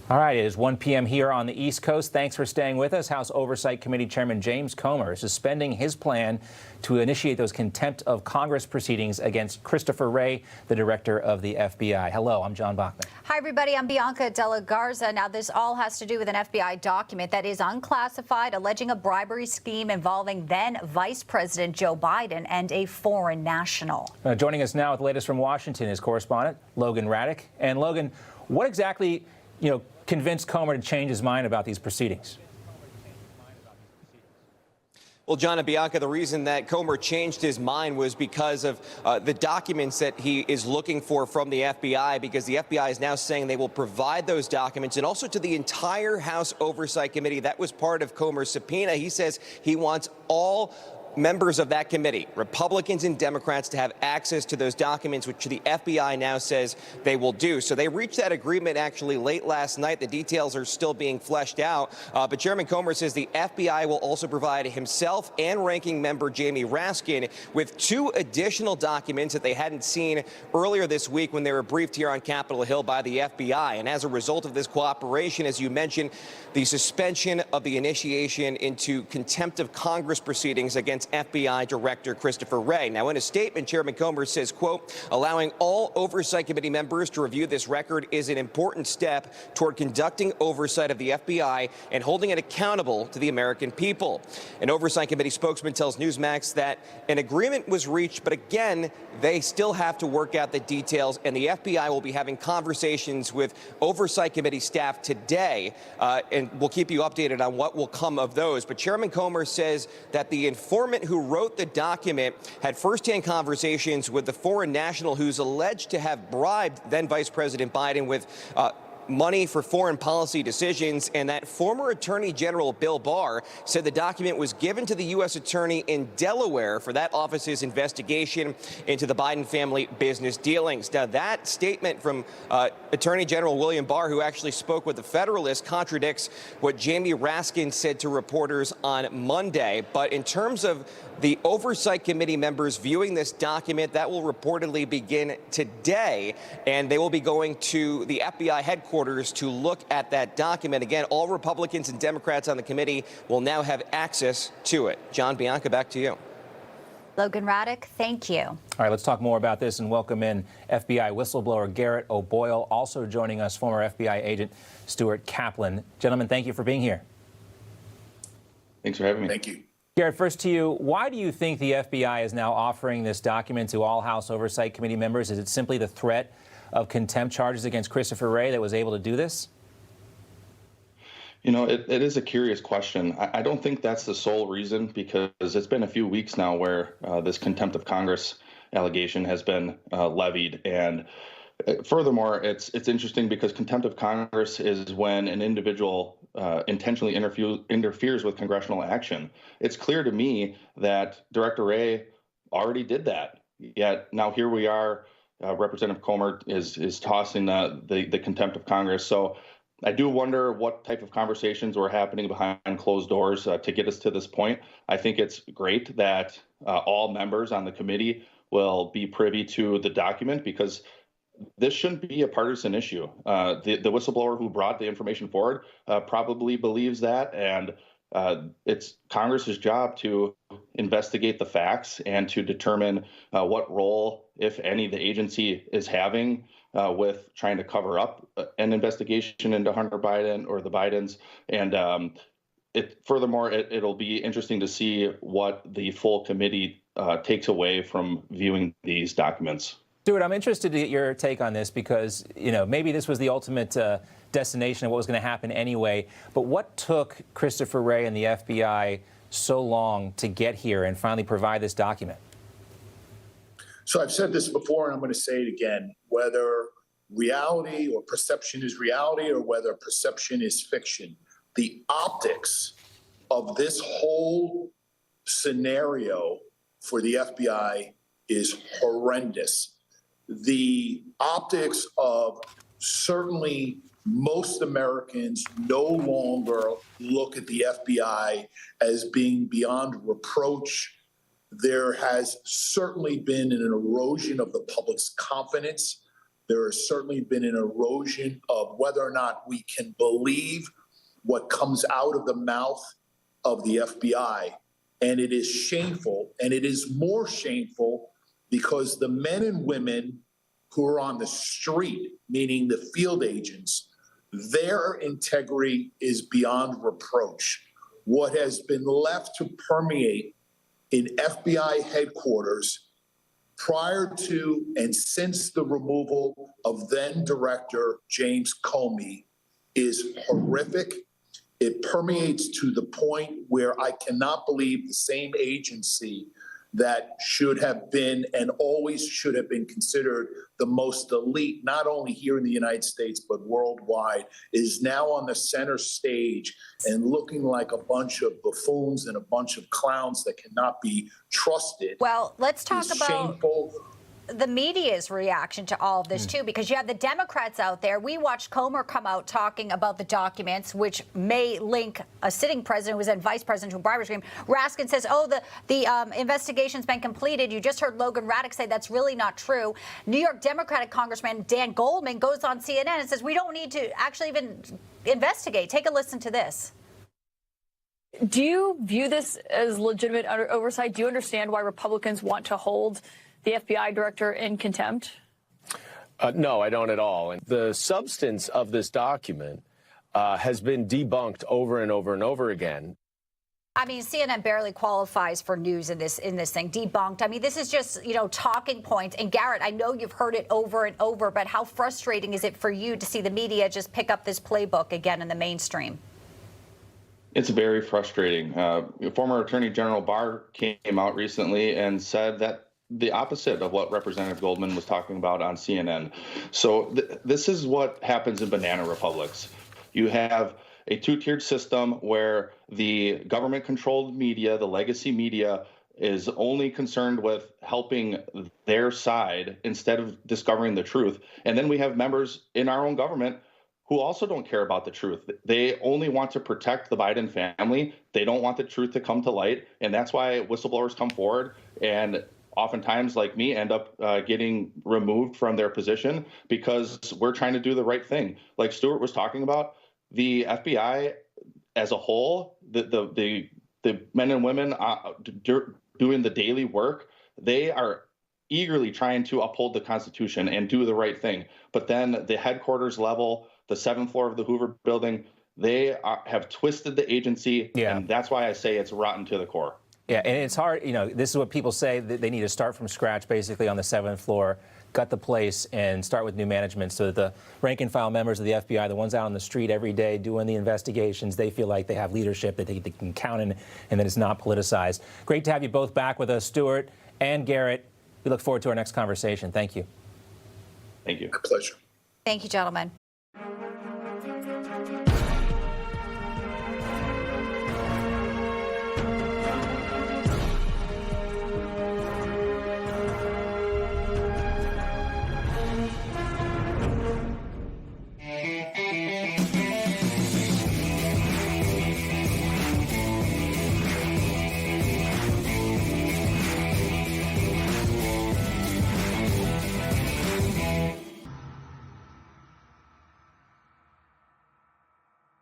All right, it is 1 p.m. here on the East Coast. Thanks for staying with us. House Oversight Committee Chairman James Comer is suspending his plan to initiate those contempt of Congress proceedings against Christopher Wray, the director of the FBI. Hello, I'm John Bachman. Hi, everybody. I'm Bianca Della Garza. Now, this all has to do with an FBI document that is unclassified, alleging a bribery scheme involving then Vice President Joe Biden and a foreign national. Joining us now with the latest from Washington is correspondent Logan Raddick. And Logan, what exactly, convinced Comer to change his mind about these proceedings? Well, John and Bianca, the reason that Comer changed his mind was because of the documents that he is looking for from the FBI, because the FBI is now saying they will provide those documents, and also to the entire House Oversight Committee. That was part of Comer's subpoena. He says he wants all members of that committee, Republicans and Democrats, to have access to those documents, which the FBI now says they will do. So they reached that agreement actually late last night. The details are still being fleshed out. But Chairman Comer says the FBI will also provide himself and ranking member Jamie Raskin with 2 additional documents that they hadn't seen earlier this week when they were briefed here on Capitol Hill by the FBI. And as a result of this cooperation, as you mentioned, the suspension of the initiation into contempt of Congress proceedings against FBI Director Christopher Wray. Now, in a statement, Chairman Comer says, quote, allowing all Oversight Committee members to review this record is an important step toward conducting oversight of the FBI and holding it accountable to the American people. An Oversight Committee spokesman tells Newsmax that an agreement was reached, but again, they still have to work out the details, and the FBI will be having conversations with Oversight Committee staff today, and we'll keep you updated on what will come of those. But Chairman Comer says that the informant who wrote the document had firsthand conversations with the foreign national who's alleged to have bribed then Vice President Biden with money for foreign policy decisions, and that former Attorney General Bill Barr said the document was given to the U.S. Attorney in Delaware for that office's investigation into the Biden family business dealings. Now, that statement from Attorney General William Barr, who actually spoke with the Federalist, contradicts what Jamie Raskin said to reporters on Monday. But in terms of the Oversight Committee members viewing this document, that will reportedly begin today, and they will be going to the FBI headquarters to look at that document. Again, all Republicans and Democrats on the committee will now have access to it. John, Bianca, back to you. Logan Raddick, thank you. All right, let's talk more about this and welcome in FBI whistleblower Garret O'Boyle. Also joining us, former FBI agent Stuart Kaplan. Gentlemen, thank you for being here. Thanks for having me. Thank you. Garret, first to you. Why do you think the FBI is now offering this document to all House Oversight Committee members? Is it simply the threat of contempt charges against Christopher Wray that was able to do this? It is a curious question. I don't think that's the sole reason, because it's been a few weeks now where this contempt of Congress allegation has been levied. And furthermore, it's interesting because contempt of Congress is when an individual intentionally interferes with congressional action. It's clear to me that Director Wray already did that. Yet now here we are. Representative Comer is tossing the contempt of Congress. So I do wonder what type of conversations were happening behind closed doors to get us to this point. I think it's great that all members on the committee will be privy to the document, because this shouldn't be a partisan issue. The whistleblower who brought the information forward probably believes that, and it's Congress's job to investigate the facts and to determine what role, if any, the agency is having with trying to cover up an investigation into Hunter Biden or the Bidens. And furthermore, it'll be interesting to see what the full committee takes away from viewing these documents. Stuart, I'm interested to get your take on this because, maybe this was the ultimate destination of what was going to happen anyway. But what took Christopher Wray and the FBI so long to get here and finally provide this document? So I've said this before, and I'm going to say it again. Whether reality or perception is reality or whether perception is fiction, the optics of this whole scenario for the FBI is horrendous. The optics of certainly most Americans no longer look at the FBI as being beyond reproach. There has certainly been an erosion of the public's confidence There has certainly been an erosion of whether or not we can believe what comes out of the mouth of the FBI. And it is shameful, and it is more shameful because the men and women who are on the street, meaning the field agents, their integrity is beyond reproach. What has been left to permeate in FBI headquarters prior to and since the removal of then Director James Comey is horrific. It permeates to the point where I cannot believe the same agency that should have been and always should have been considered the most elite, not only here in the United States, but worldwide, is now on the center stage and looking like a bunch of buffoons and a bunch of clowns that cannot be trusted. Well, let's talk about shameful. The media's reaction to all of this, too, because you have the Democrats out there. We watched Comer come out talking about the documents, which may link a sitting president who was then vice president to a bribery scheme. Raskin says, oh, the investigation's been completed. You just heard Logan Raddick say that's really not true. New York Democratic Congressman Dan Goldman goes on CNN and says we don't need to actually even investigate. Take a listen to this. Do you view this as legitimate oversight? Do you understand why Republicans want to hold the FBI director in contempt? No, I don't at all. And the substance of this document has been debunked over and over and over again. I mean, CNN barely qualifies for news in this thing. Debunked. I mean, this is just, talking points. And Garret, I know you've heard it over and over, but how frustrating is it for you to see the media just pick up this playbook again in the mainstream? It's very frustrating. Former Attorney General Barr came out recently and said that the opposite of what Representative Goldman was talking about on CNN. So this is what happens in banana republics. You have a two-tiered system where the government-controlled media, the legacy media, is only concerned with helping their side instead of discovering the truth. And then we have members in our own government who also don't care about the truth. They only want to protect the Biden family. They don't want the truth to come to light. And that's why whistleblowers come forward and oftentimes, like me, end up getting removed from their position because we're trying to do the right thing. Like Stuart was talking about, the FBI as a whole, the men and women doing the daily work, they are eagerly trying to uphold the Constitution and do the right thing. But then the headquarters level, the 7th floor of the Hoover building, they have twisted the agency, and that's why I say it's rotten to the core. Yeah, and it's hard, this is what people say, that they need to start from scratch basically on the 7th floor, gut the place, and start with new management so that the rank and file members of the FBI, the ones out on the street every day doing the investigations, they feel like they have leadership that they can count in and that it's not politicized. Great to have you both back with us, Stuart and Garret. We look forward to our next conversation. Thank you. Thank you. My pleasure. Thank you, gentlemen.